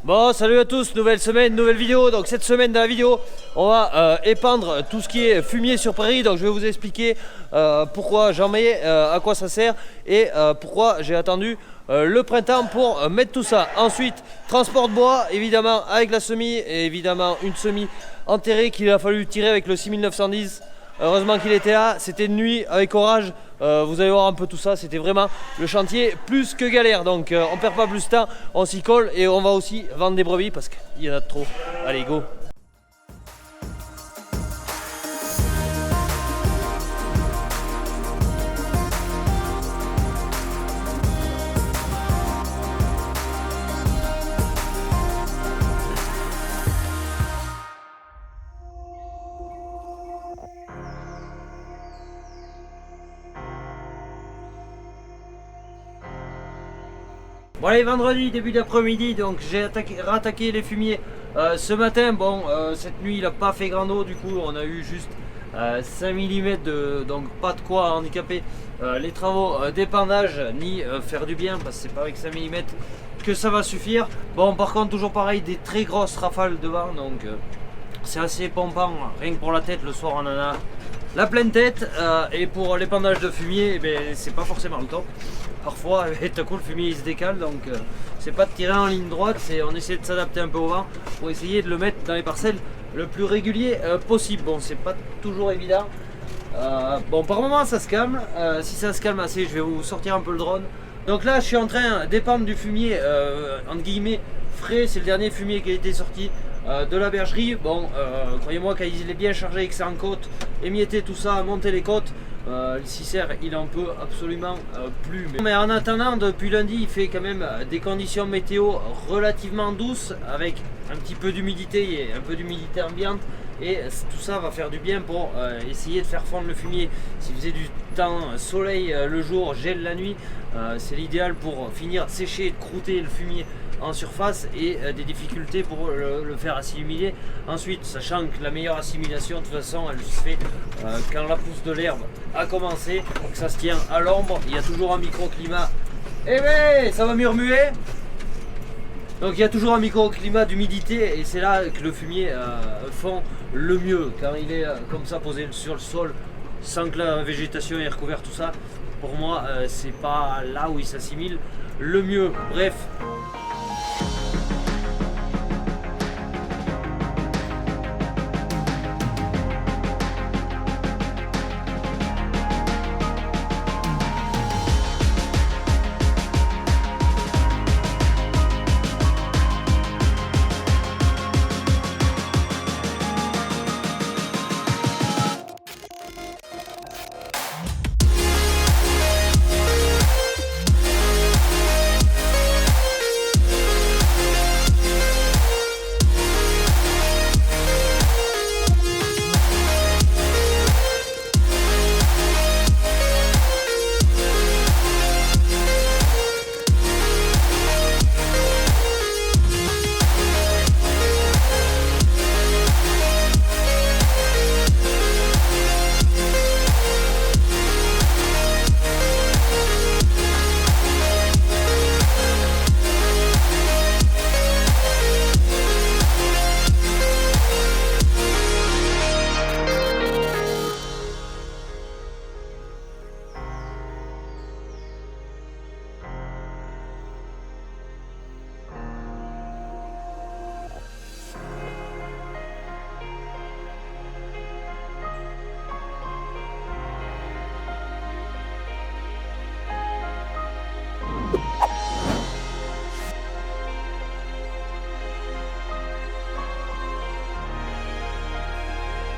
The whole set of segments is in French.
Bon, salut à tous, nouvelle semaine, nouvelle vidéo. Donc cette semaine dans la vidéo, on va épandre tout ce qui est fumier sur prairie. Donc je vais vous expliquer pourquoi j'en mets, à quoi ça sert et pourquoi j'ai attendu le printemps pour mettre tout ça. Ensuite, transport de bois, évidemment avec la semis et évidemment une semis enterrée qu'il a fallu tirer avec le 6910. Heureusement qu'il était là, c'était de nuit avec orage, vous allez voir un peu tout ça, c'était vraiment le chantier plus que galère. Donc on perd pas plus de temps, on s'y colle et on va aussi vendre des brebis parce qu'il y en a trop. Allez go! Bon allez, vendredi, début d'après-midi, donc j'ai rattaqué les fumiers ce matin. Bon, cette nuit il n'a pas fait grand eau, du coup on a eu juste 5 mm, donc pas de quoi handicaper les travaux d'épandage ni faire du bien, parce que c'est pas avec 5 mm que ça va suffire. Bon, par contre toujours pareil, des très grosses rafales de vent, donc c'est assez pompant, rien que pour la tête. Le soir on en a la pleine tête, et pour l'épandage de fumier, c'est pas forcément le top. Parfois, tout à coup, le fumier il se décale, donc c'est pas de tirer en ligne droite, on essaie de s'adapter un peu au vent pour essayer de le mettre dans les parcelles le plus régulier possible. Bon, c'est pas toujours évident. Bon, par moment ça se calme. Si ça se calme assez, je vais vous sortir un peu le drone. Donc là, je suis en train d'épandre du fumier entre guillemets frais. C'est le dernier fumier qui a été sorti de la bergerie. Bon, croyez-moi, quand il est bien chargé et que c'est en côte, émietter tout ça, monter les côtes, le cicère il en peut absolument plus. Mais en attendant, depuis lundi, il fait quand même des conditions météo relativement douces, avec un petit peu d'humidité et un peu d'humidité ambiante. Et tout ça va faire du bien pour essayer de faire fondre le fumier. S'il faisait du temps soleil le jour, gel la nuit, c'est l'idéal pour finir de sécher et de croûter le fumier en surface, et des difficultés pour le faire assimiler ensuite, sachant que la meilleure assimilation de toute façon elle se fait quand la pousse de l'herbe a commencé, que ça se tient à l'ombre. Il y a toujours un microclimat, ça va murmurer. Donc il y a toujours un microclimat d'humidité, et c'est là que le fumier fond le mieux, quand il est comme ça posé sur le sol sans que la végétation ait recouvert tout ça. Pour moi c'est pas là où il s'assimile le mieux. Bref.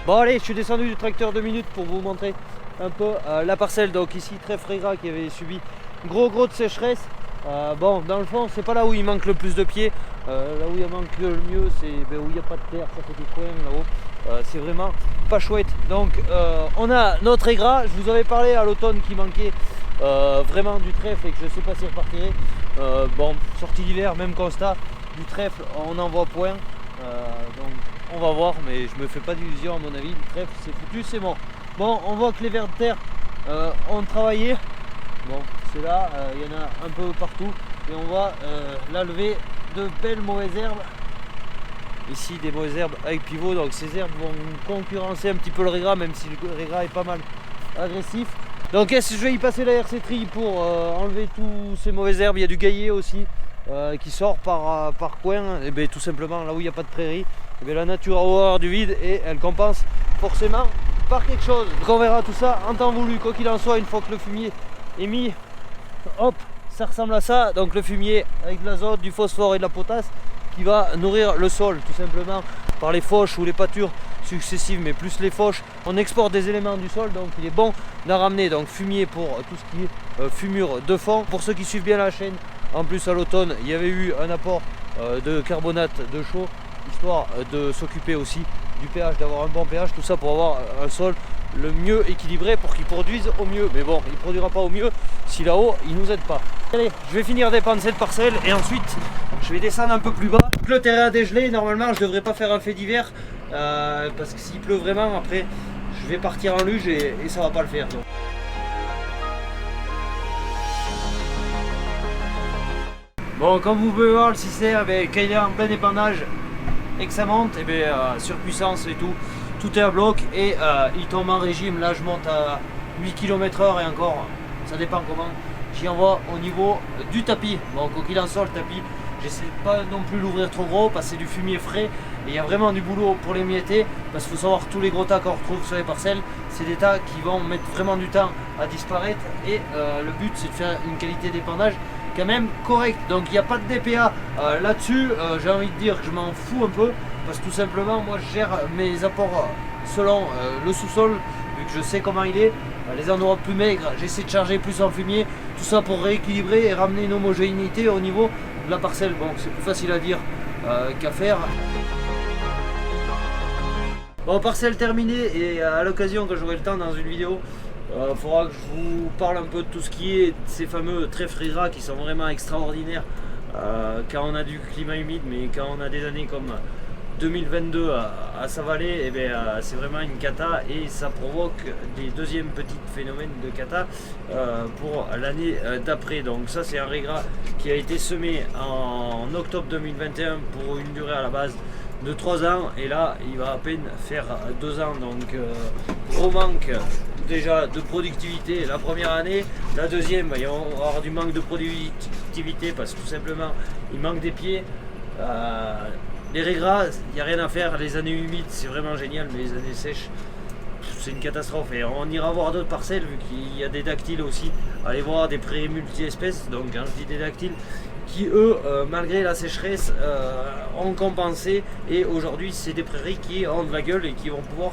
Bon allez, je suis descendu du tracteur 2 minutes pour vous montrer un peu la parcelle. Donc ici, très frais qui avait subi gros de sécheresse. Bon, dans le fond, c'est pas là où il manque le plus de pieds. Là où il manque le mieux, c'est où il n'y a pas de terre, ça fait des coins là-haut. C'est vraiment pas chouette. Donc on a notre aigras. Je vous avais parlé à l'automne qui manquait vraiment du trèfle et que je sais pas si repartirait. Bon, sortie d'hiver, même constat, du trèfle on en voit point. Donc on va voir, mais je me fais pas d'illusions, à mon avis. Le trèfle c'est foutu, c'est mort. Bon, on voit que les vers de terre ont travaillé. Bon, c'est là, il y en a un peu partout, et on va la lever de belles mauvaises herbes. Ici des mauvaises herbes avec pivot, donc ces herbes vont concurrencer un petit peu le régras, même si le régras est pas mal agressif. Donc est-ce que je vais y passer la RC Tri pour enlever tous ces mauvaises herbes. Il y a du gaillet aussi qui sort par coin, et bien tout simplement là où il n'y a pas de prairie, et bien la nature a horreur du vide et elle compense forcément par quelque chose. Donc on verra tout ça en temps voulu, quoi qu'il en soit, une fois que le fumier est mis, hop, ça ressemble à ça. Donc le fumier avec de l'azote, du phosphore et de la potasse qui va nourrir le sol tout simplement par les fauches ou les pâtures successives, mais plus les fauches. On exporte des éléments du sol, donc il est bon d'en ramener. Donc fumier pour tout ce qui est fumure de fond. Pour ceux qui suivent bien la chaîne, en plus à l'automne il y avait eu un apport de carbonate de chaux, histoire de s'occuper aussi du pH, d'avoir un bon pH, tout ça pour avoir un sol le mieux équilibré pour qu'il produise au mieux. Mais bon, il ne produira pas au mieux si là-haut il nous aide pas. Allez, je vais finir d'épandre cette parcelle et ensuite je vais descendre un peu plus bas. Le terrain a dégelé, normalement je devrais pas faire un fait d'hiver parce que s'il pleut vraiment après je vais partir en luge et ça va pas le faire. Donc. Bon, comme vous pouvez voir le système, quand il est en plein épandage et que ça monte, sur puissance et tout est à bloc et il tombe en régime. Là je monte à 8 km/h et encore ça dépend comment j'y envoie au niveau du tapis. Bon, quoi qu'il en soit, le tapis, j'essaie pas non plus l'ouvrir trop gros parce que c'est du fumier frais et il y a vraiment du boulot pour les mietter, parce qu'il faut savoir tous les gros tas qu'on retrouve sur les parcelles, c'est des tas qui vont mettre vraiment du temps à disparaître et le but c'est de faire une qualité d'épandage quand même correcte. Donc il n'y a pas de DPA là-dessus. J'ai envie de dire que je m'en fous un peu parce que tout simplement moi je gère mes apports selon le sous-sol, vu que je sais comment il est. Les endroits plus maigres, j'essaie de charger plus en fumier, tout ça pour rééquilibrer et ramener une homogénéité au niveau de la parcelle. Bon, c'est plus facile à dire qu'à faire. Bon, parcelle terminée, et à l'occasion, quand j'aurai le temps dans une vidéo, il faudra que je vous parle un peu de tout ce qui est ces fameux trèfles régras qui sont vraiment extraordinaires quand on a du climat humide, mais quand on a des années comme 2022 à Savalé, c'est vraiment une cata et ça provoque des deuxièmes petits phénomènes de cata pour l'année d'après. Donc ça c'est un régras qui a été semé en octobre 2021 pour une durée à la base de 3 ans et là il va à peine faire 2 ans. Donc gros manque déjà de productivité la première année. La deuxième, il va y avoir du manque de productivité parce que tout simplement il manque des pieds. Les régras, il n'y a rien à faire. Les années humides c'est vraiment génial, mais les années sèches c'est une catastrophe. Et on ira voir d'autres parcelles vu qu'il y a des dactyles aussi. Allez voir des prairies multi-espèces, donc quand je dis des dactyles, qui eux, malgré la sécheresse, ont compensé. Et aujourd'hui c'est des prairies qui ont de la gueule et qui vont pouvoir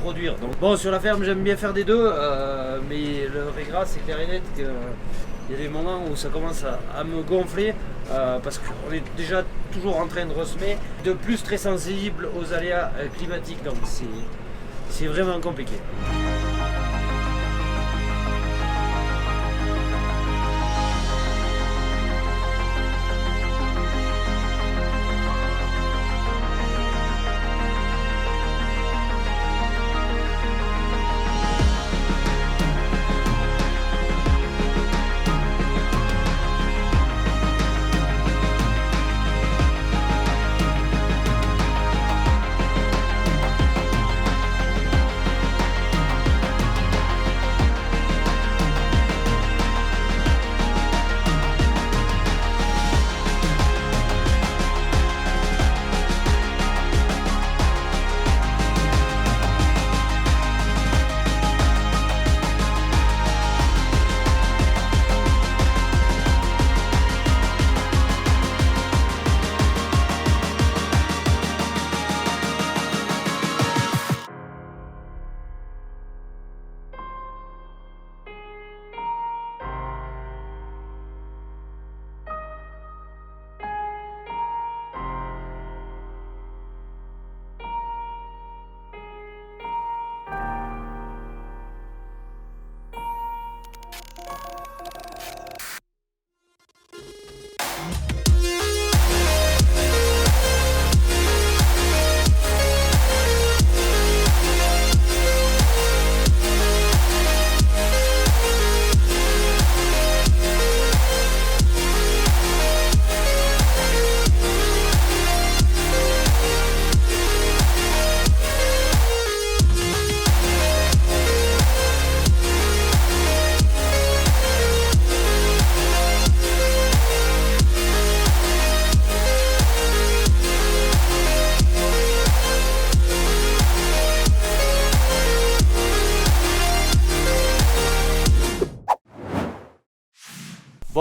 produire. Donc bon, sur la ferme j'aime bien faire des deux, mais le régras c'est clair et net que il y a des moments où ça commence à me gonfler parce qu'on est déjà toujours en train de ressemer, de plus très sensible aux aléas climatiques, donc c'est vraiment compliqué.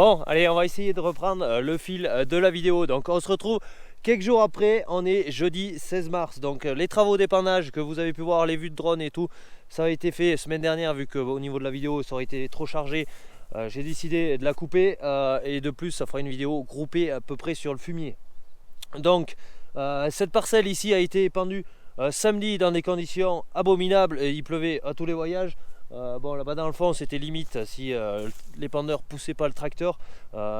Bon, allez, on va essayer de reprendre le fil de la vidéo. Donc on se retrouve quelques jours après, on est jeudi 16 mars. Donc les travaux d'épandage que vous avez pu voir, les vues de drone et tout, ça a été fait semaine dernière, vu qu'au niveau de la vidéo ça aurait été trop chargé. J'ai décidé de la couper et de plus ça fera une vidéo groupée à peu près sur le fumier. Donc cette parcelle ici a été épandue samedi dans des conditions abominables, et il pleuvait à tous les voyages. Bon, là-bas dans le fond c'était limite si l'épandeur poussait pas le tracteur,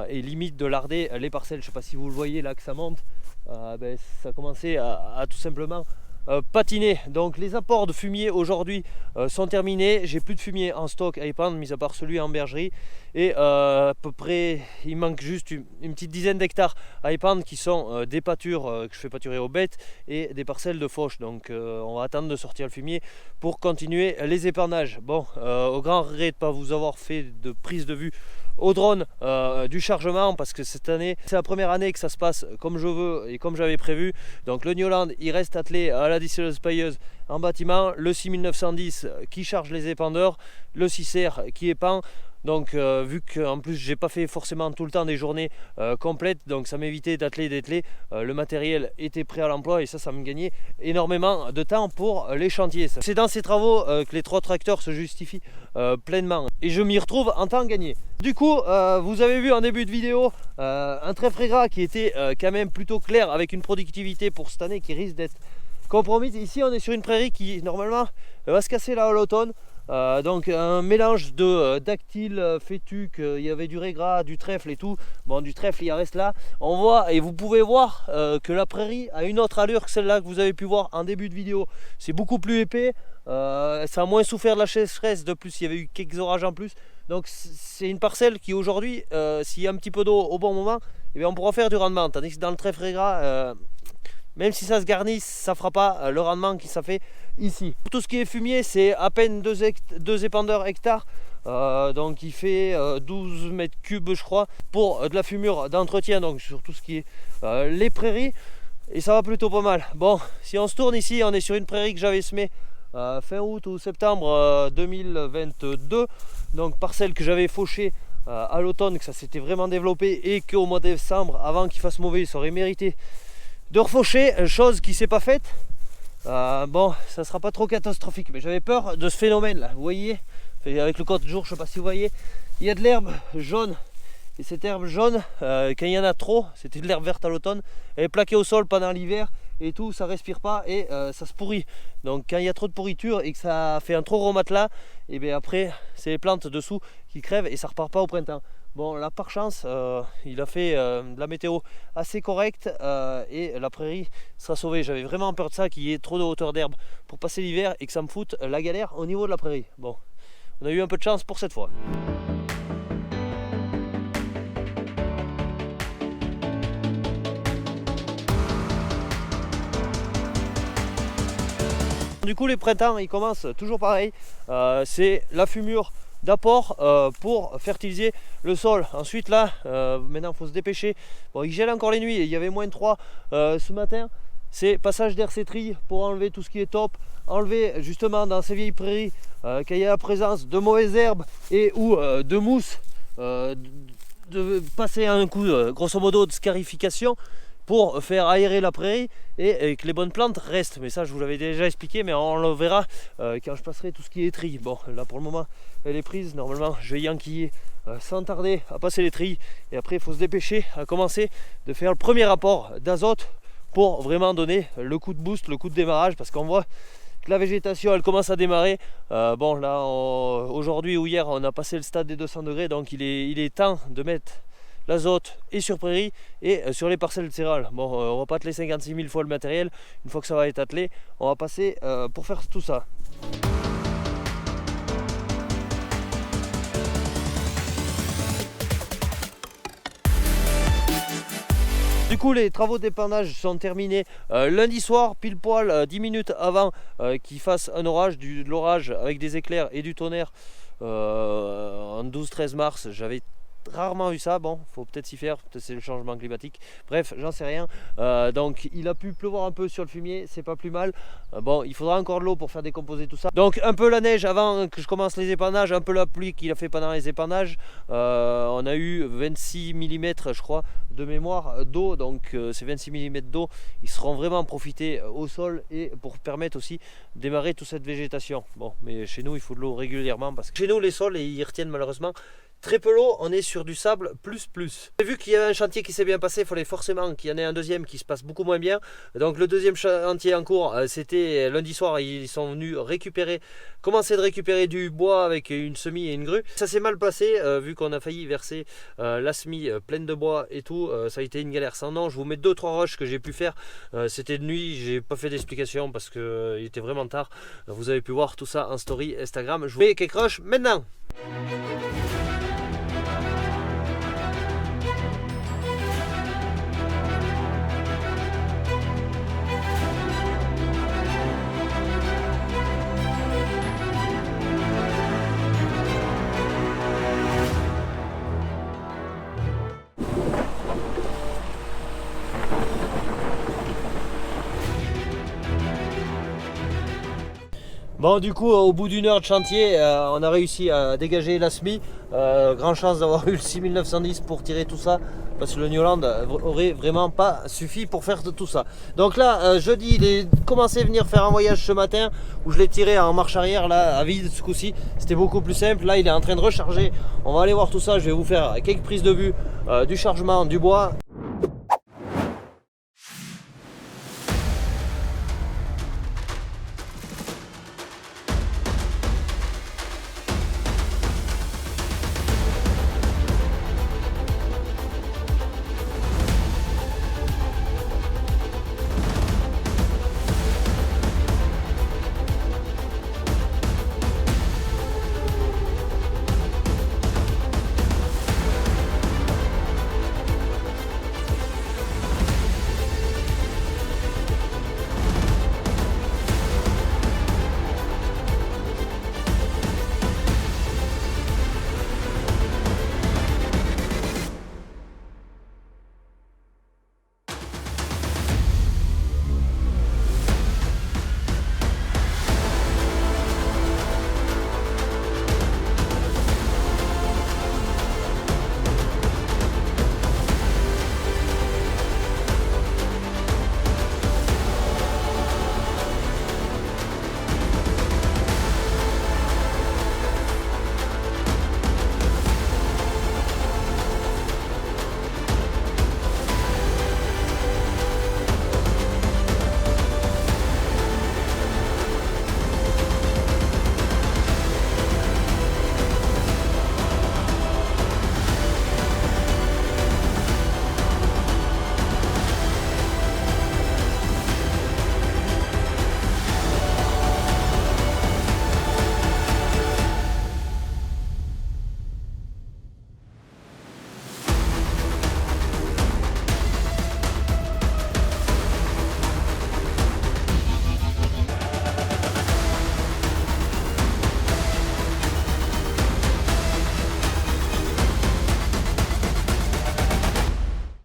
et limite de larder les parcelles. Je sais pas si vous le voyez là que ça monte, ça commençait à tout simplement patiner. Donc les apports de fumier aujourd'hui sont terminés. J'ai plus de fumier en stock à épandre, mis à part celui en bergerie, et à peu près il manque juste une petite dizaine d'hectares à épandre, qui sont des pâtures que je fais pâturer aux bêtes et des parcelles de fauche. Donc on va attendre de sortir le fumier pour continuer les épandages. Bon, au grand regret de ne pas vous avoir fait de prise de vue au drone du chargement, parce que cette année c'est la première année que ça se passe comme je veux et comme j'avais prévu. Donc le Newland il reste attelé à la distilleuse pailleuse en bâtiment, le 6910 qui charge les épandeurs, le 6R qui épand. Donc vu qu'en plus j'ai pas fait forcément tout le temps des journées complètes, donc ça m'évitait d'atteler, d'ételer, le matériel était prêt à l'emploi, et ça me gagnait énormément de temps pour les chantiers. C'est dans ces travaux que les 3 tracteurs se justifient pleinement, et je m'y retrouve en temps gagné. Du coup vous avez vu en début de vidéo un trèfle gras qui était quand même plutôt clair, avec une productivité pour cette année qui risque d'être compromise. Ici on est sur une prairie qui normalement va se casser là à l'automne. Donc un mélange de dactyle, fétuque, il y avait du régras, du trèfle et tout. Bon, du trèfle il en reste là. On voit, et vous pouvez voir que la prairie a une autre allure que celle-là que vous avez pu voir en début de vidéo. C'est beaucoup plus épais, ça a moins souffert de la sécheresse, de plus il y avait eu quelques orages en plus. Donc c'est une parcelle qui aujourd'hui, s'il y a un petit peu d'eau au bon moment, eh bien, on pourra faire du rendement. Tandis que dans le trèfle régras, même si ça se garnit, ça ne fera pas le rendement qui ça fait ici. Pour tout ce qui est fumier, c'est à peine 2 épandeurs hectares. Donc il fait 12 mètres cubes je crois pour de la fumure d'entretien, donc sur tout ce qui est les prairies, et ça va plutôt pas mal. Bon, si on se tourne ici, on est sur une prairie que j'avais semée fin août ou septembre 2022, donc parcelle que j'avais fauchée à l'automne, que ça s'était vraiment développé, et qu'au mois de décembre, avant qu'il fasse mauvais, ça aurait mérité de refaucher, chose qui s'est pas faite. Bon, ça sera pas trop catastrophique, mais j'avais peur de ce phénomène là. Vous voyez, avec le côte jour, je sais pas si vous voyez, il y a de l'herbe jaune, et cette herbe jaune, quand il y en a trop, c'était de l'herbe verte à l'automne, elle est plaquée au sol pendant l'hiver et tout, ça respire pas, et ça se pourrit. Donc quand il y a trop de pourriture et que ça fait un trop gros matelas, et bien après c'est les plantes dessous qui crèvent, et ça repart pas au printemps. Bon, là par chance, il a fait de la météo assez correcte, et la prairie sera sauvée. J'avais vraiment peur de ça, qu'il y ait trop de hauteur d'herbe pour passer l'hiver et que ça me foute la galère au niveau de la prairie. Bon, on a eu un peu de chance pour cette fois. Du coup les printemps ils commencent toujours pareil, c'est la fumure d'apport pour fertiliser le sol. Ensuite là, maintenant il faut se dépêcher. Bon, il gèle encore les nuits, et il y avait moins de 3 ce matin. C'est passage d'hercétrie pour enlever tout ce qui est top, enlever justement dans ces vieilles prairies quand il y a la présence de mauvaises herbes et ou de mousse, de passer un coup grosso modo de scarification pour faire aérer la prairie et que les bonnes plantes restent. Mais ça je vous l'avais déjà expliqué, mais on le verra quand je passerai tout ce qui est tri. Bon, là pour le moment elle est prise, normalement je vais y enquiller sans tarder à passer les trilles, et après il faut se dépêcher à commencer de faire le premier apport d'azote pour vraiment donner le coup de boost, le coup de démarrage, parce qu'on voit que la végétation elle commence à démarrer. Bon là aujourd'hui ou hier on a passé le stade des 200 degrés, donc il est temps de mettre l'azote et sur prairie et sur les parcelles de céréales. Bon, on va pas atteler 56 000 fois le matériel. Une fois que ça va être attelé, on va passer pour faire tout ça. Du coup les travaux d'épandage sont terminés lundi soir, pile poil 10 minutes avant qu'il fasse un orage, de l'orage avec des éclairs et du tonnerre en 12-13 mars. J'avais rarement vu ça. Bon, faut peut-être s'y faire, peut-être c'est le changement climatique. Bref, j'en sais rien. Donc il a pu pleuvoir un peu sur le fumier, c'est pas plus mal. Bon, il faudra encore de l'eau pour faire décomposer tout ça. Donc un peu la neige avant que je commence les épandages, un peu la pluie qu'il a fait pendant les épandages. On a eu 26 mm je crois de mémoire d'eau, donc ces 26 mm d'eau, ils seront vraiment profités au sol et pour permettre aussi de démarrer toute cette végétation. Bon, mais chez nous il faut de l'eau régulièrement parce que chez nous les sols ils retiennent malheureusement très peu l'eau, on est sur du sable plus. Vu qu'il y avait un chantier qui s'est bien passé, il fallait forcément qu'il y en ait un deuxième qui se passe beaucoup moins bien. Donc le deuxième chantier en cours, c'était lundi soir, ils sont venus commencer de récupérer du bois avec une semis et une grue. Ça s'est mal passé, vu qu'on a failli verser la semis pleine de bois et tout. Ça a été une galère sans nom. Je vous mets 2-3 rushs que j'ai pu faire. C'était de nuit, j'ai pas fait d'explication parce qu'il était vraiment tard. Vous avez pu voir tout ça en story Instagram. Je vous mets quelques rushs maintenant. Bon, du coup, au bout d'une heure de chantier, on a réussi à dégager la semis. Grand chance d'avoir eu le 6910 pour tirer tout ça, parce que le Newland aurait vraiment pas suffi pour faire tout ça. Donc là, jeudi, il est commencé à venir faire un voyage ce matin où je l'ai tiré en marche arrière, là, à vide ce coup-ci. C'était beaucoup plus simple. Là, il est en train de recharger. On va aller voir tout ça. Je vais vous faire quelques prises de vue du chargement du bois.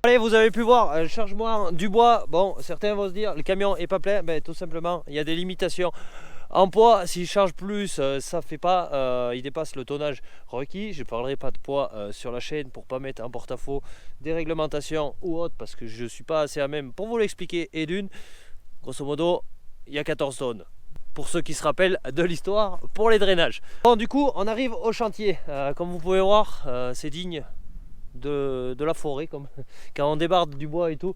Allez, vous avez pu voir le chargement du bois. Bon, certains vont se dire le camion est pas plein. Ben, tout simplement, il y a des limitations en poids. S'il charge plus, ça fait pas, il dépasse le tonnage requis. Je ne parlerai pas de poids sur la chaîne pour pas mettre en porte-à-faux des réglementations ou autres, parce que je suis pas assez à même pour vous l'expliquer. Et d'une, grosso modo, il y a 14 tonnes. Pour ceux qui se rappellent de l'histoire pour les drainages. Bon, du coup, on arrive au chantier. Comme vous pouvez voir, c'est digne de la forêt, comme quand on débarde du bois et tout.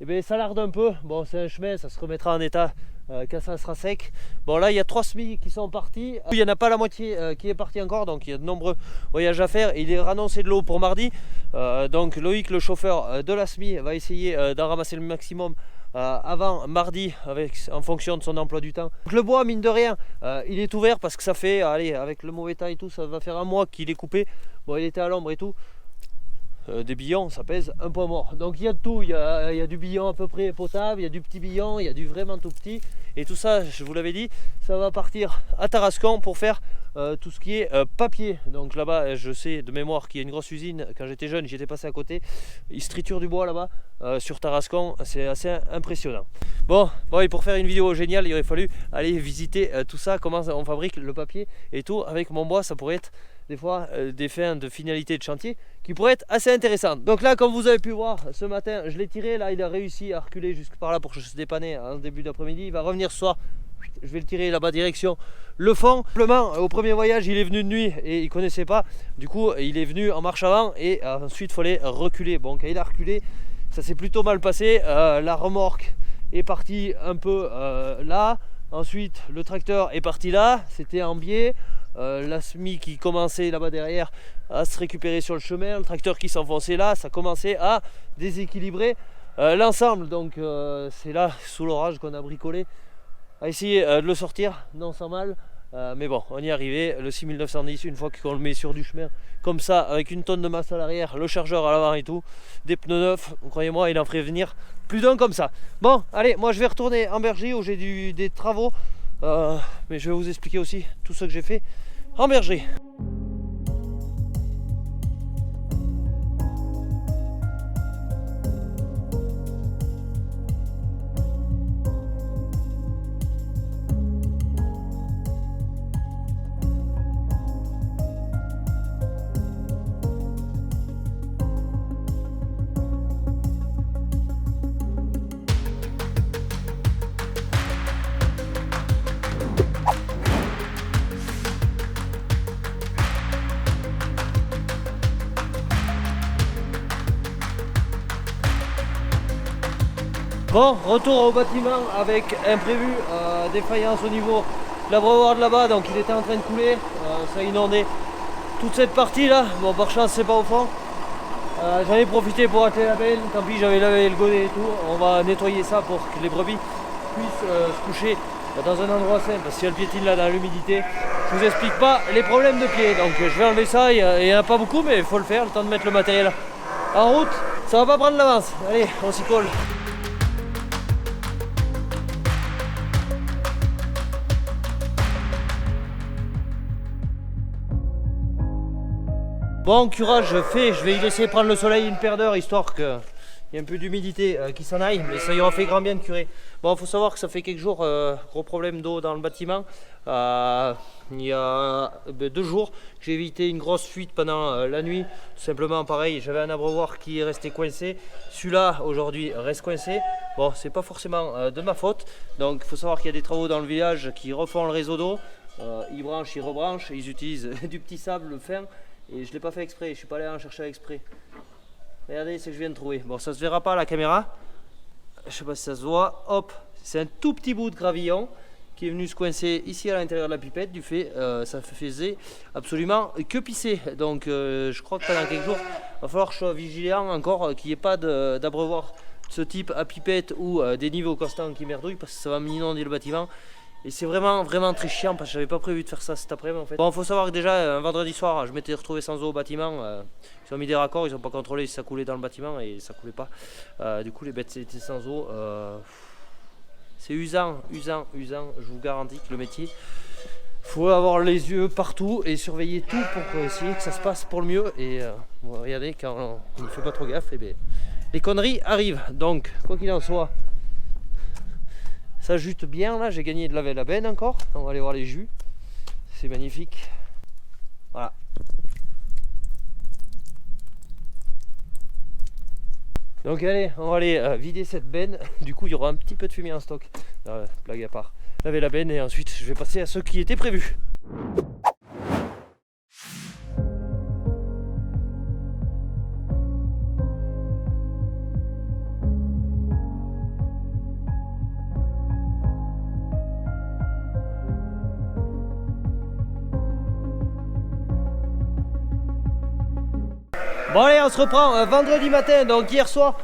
Et bien ça larde un peu. Bon, c'est un chemin, ça se remettra en état quand ça sera sec. Bon, là il y a 3 semis qui sont partis. Il n'y en a pas la moitié qui est partie encore, donc il y a de nombreux voyages à faire. Il est annoncé de l'eau pour mardi, donc Loïc, le chauffeur de la SMI, va essayer d'en ramasser le maximum avant mardi, en fonction de son emploi du temps. Donc le bois, mine de rien, il est ouvert parce que ça fait, allez, avec le mauvais temps et tout, ça va faire un mois qu'il est coupé. Bon, il était à l'ombre et tout. Des billons, ça pèse un poids mort. Donc il y a de tout, il y a du billon à peu près potable, il y a du petit billon, il y a du vraiment tout petit, Et tout ça, je vous l'avais dit, ça va partir à Tarascon pour faire tout ce qui est papier. Donc là-bas, je sais de mémoire qu'il y a une grosse usine. Quand j'étais jeune, j'y étais passé à côté. Ils triturent du bois là-bas sur Tarascon. C'est assez impressionnant. Bon, et pour faire une vidéo géniale, il aurait fallu aller visiter tout ça, comment on fabrique le papier et tout. Avec mon bois, ça pourrait être des fois des fins de finalité de chantier qui pourraient être assez intéressantes. Donc là, comme vous avez pu voir, ce matin, je l'ai tiré. Là, il a réussi à reculer jusque par là pour que je se dépanne en début d'après-midi. Il va revenir ce soir. Je vais le tirer là-bas direction le fond. Simplement, au premier voyage, il est venu de nuit et il connaissait pas. Du coup, il est venu en marche avant et ensuite, il fallait reculer. Bon, quand il a reculé, ça s'est plutôt mal passé. La remorque est partie un peu là. Ensuite, le tracteur est parti là. C'était en biais. La SMI qui commençait là-bas derrière à se récupérer sur le chemin. Le tracteur qui s'enfonçait là. Ça commençait à déséquilibrer l'ensemble. Donc, c'est là, sous l'orage, qu'on a bricolé. À essayer de le sortir, non sans mal, mais bon, on y est arrivé. Le 6910, une fois qu'on le met sur du chemin comme ça, avec une tonne de masse à l'arrière, le chargeur à l'avant et tout, des pneus neufs, croyez-moi, il en ferait venir plus d'un comme ça. Bon, allez, moi je vais retourner en bergerie où j'ai des travaux, mais je vais vous expliquer aussi tout ce que j'ai fait en bergerie. Bon, retour au bâtiment avec imprévu, défaillance au niveau de l'abreuvoir de là-bas, donc il était en train de couler, ça a inondé toute cette partie là. Bon, par chance c'est pas au fond. J'en ai profité pour atteler la benne, tant pis j'avais lavé le godet et tout. On va nettoyer ça pour que les brebis puissent se coucher dans un endroit sain, parce que si elles piétinent là dans l'humidité, je vous explique pas les problèmes de pied. Donc je vais enlever ça, il n'y en a pas beaucoup mais il faut le faire, le temps de mettre le matériel en route. Ça va pas prendre l'avance, allez on s'y colle. Bon, curage fait, je vais y laisser prendre le soleil une paire d'heures histoire qu'il y ait un peu d'humidité qui s'en aille, mais ça y aura fait grand bien de curer. Bon, il faut savoir que ça fait quelques jours, gros problème d'eau dans le bâtiment. Il y a 2 jours, j'ai évité une grosse fuite pendant la nuit. Tout simplement, pareil, j'avais un abreuvoir qui est resté coincé. Celui-là, aujourd'hui, reste coincé. Bon, c'est pas forcément de ma faute. Donc, il faut savoir qu'il y a des travaux dans le village qui refont le réseau d'eau. Ils branchent, ils rebranchent, ils utilisent du petit sable fin. Et je ne l'ai pas fait exprès, je ne suis pas allé en chercher exprès. Regardez ce que je viens de trouver. Bon, ça ne se verra pas à la caméra. Je ne sais pas si ça se voit. Hop, c'est un tout petit bout de gravillon qui est venu se coincer ici à l'intérieur de la pipette. Du fait, ça faisait absolument que pisser. Donc je crois que pendant quelques jours, il va falloir que je sois vigilant encore, qu'il n'y ait pas d'abreuvoir de ce type à pipette ou des niveaux constants qui merdouillent, parce que ça va m'inonder le bâtiment. Et c'est vraiment très chiant parce que j'avais pas prévu de faire ça cet après-midi en fait. Bon, faut savoir que déjà un vendredi soir, je m'étais retrouvé sans eau au bâtiment. Ils ont mis des raccords, ils ont pas contrôlé si ça coulait dans le bâtiment et ça coulait pas. Du coup, les bêtes étaient sans eau. C'est usant, je vous garantis que le métier. Faut avoir les yeux partout et surveiller tout pour essayer que ça se passe pour le mieux. Et regardez, quand on ne fait pas trop gaffe, et bien, les conneries arrivent. Donc, quoi qu'il en soit. Ça jute bien là, j'ai gagné de laver la benne encore. On va aller voir les jus. C'est magnifique. Voilà. Donc allez, on va aller vider cette benne. Du coup, il y aura un petit peu de fumier en stock. Blague à part. Laver la benne et ensuite je vais passer à ce qui était prévu. Bon allez, on se reprend vendredi matin. Donc hier soir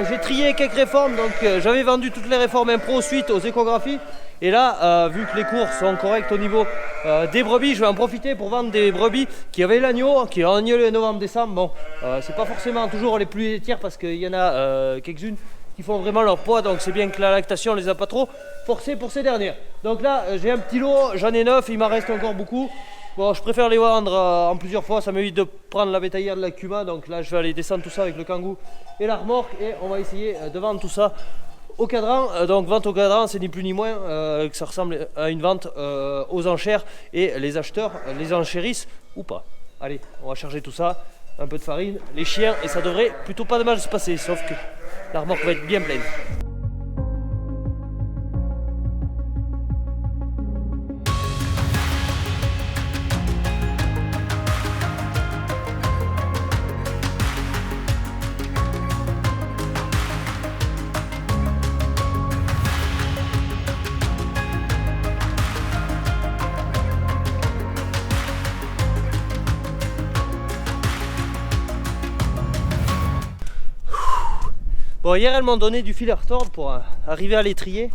j'ai trié quelques réformes. Donc j'avais vendu toutes les réformes impro suite aux échographies. Et là vu que les cours sont corrects au niveau des brebis, je vais en profiter pour vendre des brebis qui avaient l'agneau, qui ont agneau le novembre-décembre. Bon c'est pas forcément toujours les plus laitières parce qu'il y en a quelques-unes qui font vraiment leur poids, donc c'est bien que la lactation les a pas trop forcés pour ces dernières. Donc là j'ai un petit lot, j'en ai 9, il m'en reste encore beaucoup. Bon, je préfère les vendre en plusieurs fois, ça m'évite de prendre la bétaillère de la Cuma. Donc là je vais aller descendre tout ça avec le Kangoo et la remorque, et on va essayer de vendre tout ça au cadran. Donc vente au cadran, c'est ni plus ni moins que ça ressemble à une vente aux enchères, et les acheteurs les enchérissent ou pas. Allez, on va charger tout ça, un peu de farine, les chiens, et ça devrait plutôt pas de mal se passer, sauf que la remorque va être bien pleine. Bon, hier elles m'ont donné du fil à retordre pour arriver à l'étrier,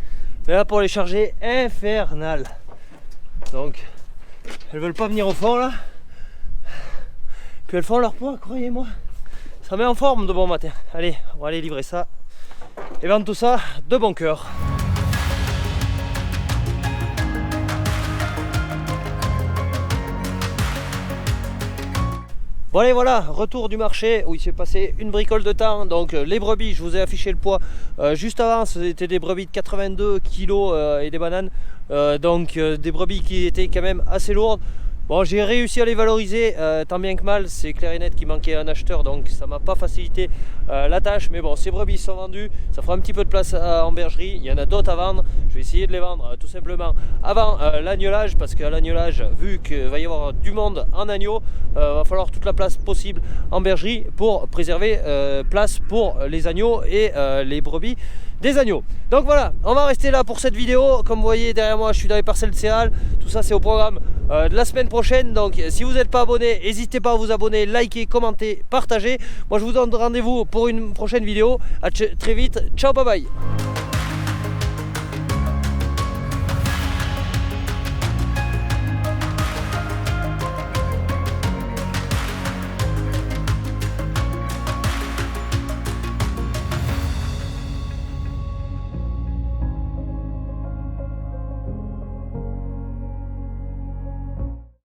mais là pour les charger, infernal. Donc elles veulent pas venir au fond là, puis elles font leur poids, croyez-moi. Ça met en forme de bon matin. Allez, on va aller livrer ça et vendre tout ça de bon cœur. Bon allez, voilà, retour du marché où il s'est passé une bricole de temps. Donc les brebis, je vous ai affiché le poids juste avant, c'était des brebis de 82 kg et des bananes, donc des brebis qui étaient quand même assez lourdes. Bon, j'ai réussi à les valoriser tant bien que mal, c'est clair et net qu'il manquait un acheteur, donc ça m'a pas facilité la tâche. Mais bon, ces brebis sont vendues, ça fera un petit peu de place en bergerie, il y en a d'autres à vendre. Je vais essayer de les vendre tout simplement avant l'agnelage, parce qu'à l'agnelage, vu qu'il va y avoir du monde en agneau, va falloir toute la place possible en bergerie pour préserver place pour les agneaux et les brebis des agneaux. Donc voilà, on va rester là pour cette vidéo. Comme vous voyez derrière moi, je suis dans les parcelles de céréales. Tout ça c'est au programme de la semaine prochaine. Donc si vous n'êtes pas abonné, n'hésitez pas à vous abonner, liker, commenter, partager. Moi je vous donne rendez-vous pour une prochaine vidéo. À très vite, ciao, bye bye.